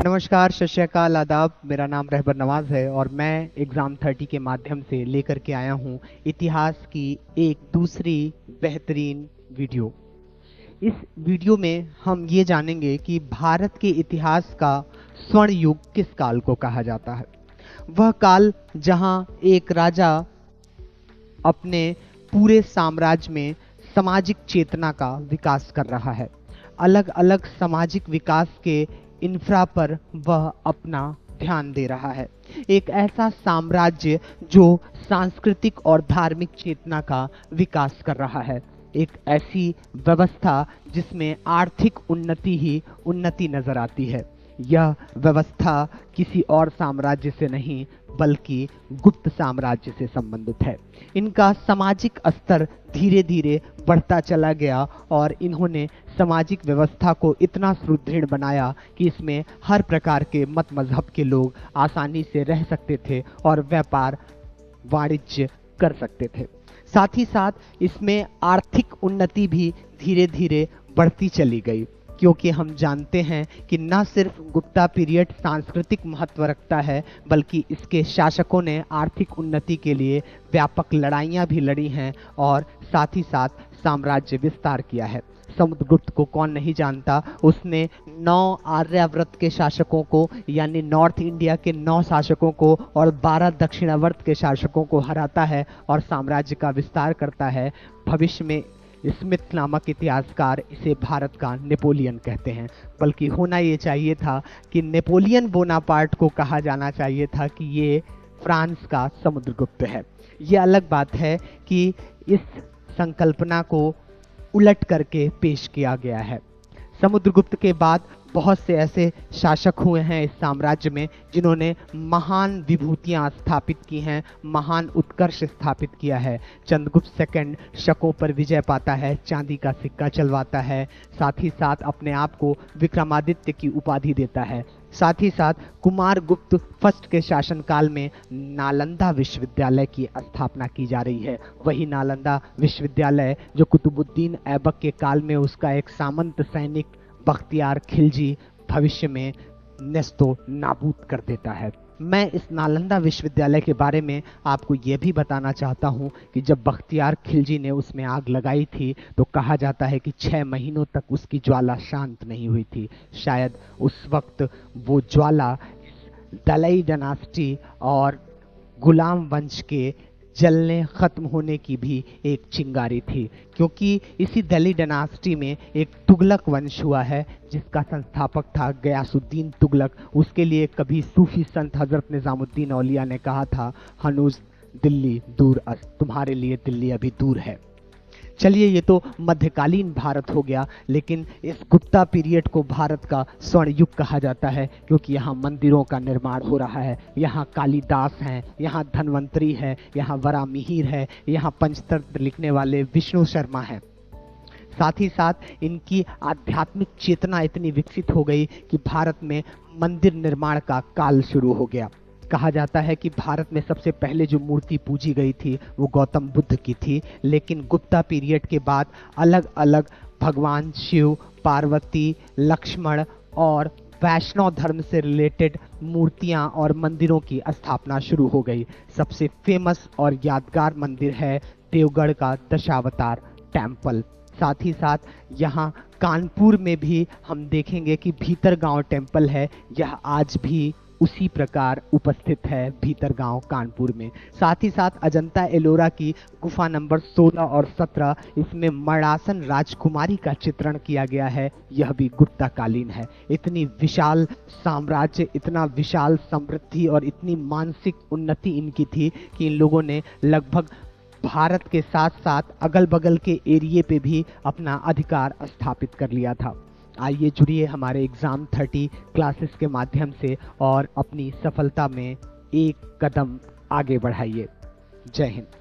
नमस्कार, सत श्री अकाल, आदाब। मेरा नाम रहबर नवाज है और मैं एग्ज़ाम 30 के माध्यम से लेकर के आया हूँ इतिहास की एक दूसरी बेहतरीन वीडियो। इस वीडियो में हम ये जानेंगे कि भारत के इतिहास का स्वर्ण युग किस काल को कहा जाता है। वह काल जहाँ एक राजा अपने पूरे साम्राज्य में सामाजिक चेतना का विकास कर रहा है। अलग अलग सामाजिक विकास के इंफ्रा पर वह अपना ध्यान दे रहा है। एक ऐसा साम्राज्य जो सांस्कृतिक और धार्मिक चेतना का विकास कर रहा है। एक ऐसी व्यवस्था जिसमें आर्थिक उन्नति ही उन्नति नजर आती है। यह व्यवस्था किसी और साम्राज्य से नहीं बल्कि गुप्त साम्राज्य से संबंधित है। इनका सामाजिक स्तर धीरे धीरे बढ़ता चला गया और इन्होंने सामाजिक व्यवस्था को इतना सुदृढ़ बनाया कि इसमें हर प्रकार के मत मजहब के लोग आसानी से रह सकते थे और व्यापार वाणिज्य कर सकते थे। साथ ही साथ इसमें आर्थिक उन्नति भी धीरे धीरे बढ़ती चली गई, क्योंकि हम जानते हैं कि न सिर्फ गुप्ता पीरियड सांस्कृतिक महत्व रखता है बल्कि इसके शासकों ने आर्थिक उन्नति के लिए व्यापक लड़ाइयाँ भी लड़ी हैं और साथ ही साथ साम्राज्य विस्तार किया है। समुद्रगुप्त को कौन नहीं जानता। उसने 9 आर्यावर्त के शासकों को यानी नॉर्थ इंडिया के 9 शासकों को और 12 दक्षिणावर्त के शासकों को हराता है और साम्राज्य का विस्तार करता है। भविष्य में स्मिथ नामक इतिहासकार इसे भारत का नेपोलियन कहते हैं, बल्कि होना ये चाहिए था कि नेपोलियन बोनापार्ट को कहा जाना चाहिए था कि ये फ्रांस का समुद्रगुप्त है। ये अलग बात है कि इस संकल्पना को उलट करके पेश किया गया है। समुद्रगुप्त के बाद बहुत से ऐसे शासक हुए हैं इस साम्राज्य में जिन्होंने महान विभूतियां स्थापित की हैं, महान उत्कर्ष स्थापित किया है। चंद्रगुप्त सेकंड शकों पर विजय पाता है, चांदी का सिक्का चलवाता है, साथ ही साथ अपने आप को विक्रमादित्य की उपाधि देता है। साथ ही साथ कुमारगुप्त फर्स्ट के शासनकाल में नालंदा विश्वविद्यालय की स्थापना की जा रही है। वही नालंदा विश्वविद्यालय जो कुतुबुद्दीन ऐबक के काल में उसका एक सामंत सैनिक बख्तियार खिलजी भविष्य में नेस्तो नाबूद कर देता है। मैं इस नालंदा विश्वविद्यालय के बारे में आपको यह भी बताना चाहता हूं कि जब बख्तियार खिलजी ने उसमें आग लगाई थी तो कहा जाता है कि 6 महीनों तक उसकी ज्वाला शांत नहीं हुई थी। शायद उस वक्त वो ज्वाला दलाई डायनास्टी और गुलाम वंश के जलने खत्म होने की भी एक चिंगारी थी, क्योंकि इसी दिल्ली डायनास्टी में एक तुगलक वंश हुआ है जिसका संस्थापक था गयासुद्दीन तुगलक। उसके लिए कभी सूफी संत हजरत निजामुद्दीन औलिया ने कहा था, हनूज दिल्ली दूर अस, तुम्हारे लिए दिल्ली अभी दूर है। चलिए, ये तो मध्यकालीन भारत हो गया, लेकिन इस गुप्ता पीरियड को भारत का स्वर्ण युग कहा जाता है क्योंकि यहाँ मंदिरों का निर्माण हो रहा है, यहाँ कालिदास हैं, यहाँ धन्वंतरी है, यहाँ वरामिहिर है, यहाँ पंचतंत्र लिखने वाले विष्णु शर्मा हैं। साथ ही साथ इनकी आध्यात्मिक चेतना इतनी विकसित हो गई कि भारत में मंदिर निर्माण का काल शुरू हो गया। कहा जाता है कि भारत में सबसे पहले जो मूर्ति पूजी गई थी वो गौतम बुद्ध की थी, लेकिन गुप्ता पीरियड के बाद अलग अलग भगवान शिव, पार्वती, लक्ष्मण और वैष्णव धर्म से रिलेटेड मूर्तियां और मंदिरों की स्थापना शुरू हो गई। सबसे फेमस और यादगार मंदिर है देवगढ़ का दशावतार टेम्पल। साथ ही साथ यहाँ कानपुर में भी हम देखेंगे कि भीतरगांव टेम्पल है, यह आज भी उसी प्रकार उपस्थित है भीतरगांव कानपुर में। साथ ही साथ अजंता एलोरा की गुफा नंबर 16 और 17, इसमें मर्णासन राजकुमारी का चित्रण किया गया है, यह भी गुप्ता कालीन है। इतनी विशाल साम्राज्य, इतना विशाल समृद्धि और इतनी मानसिक उन्नति इनकी थी कि इन लोगों ने लगभग भारत के साथ साथ अगल बगल के एरिए पे भी अपना अधिकार स्थापित कर लिया था। आइए जुड़िए हमारे एग्ज़ाम 30 क्लासेस के माध्यम से और अपनी सफलता में एक कदम आगे बढ़ाइए। जय हिंद।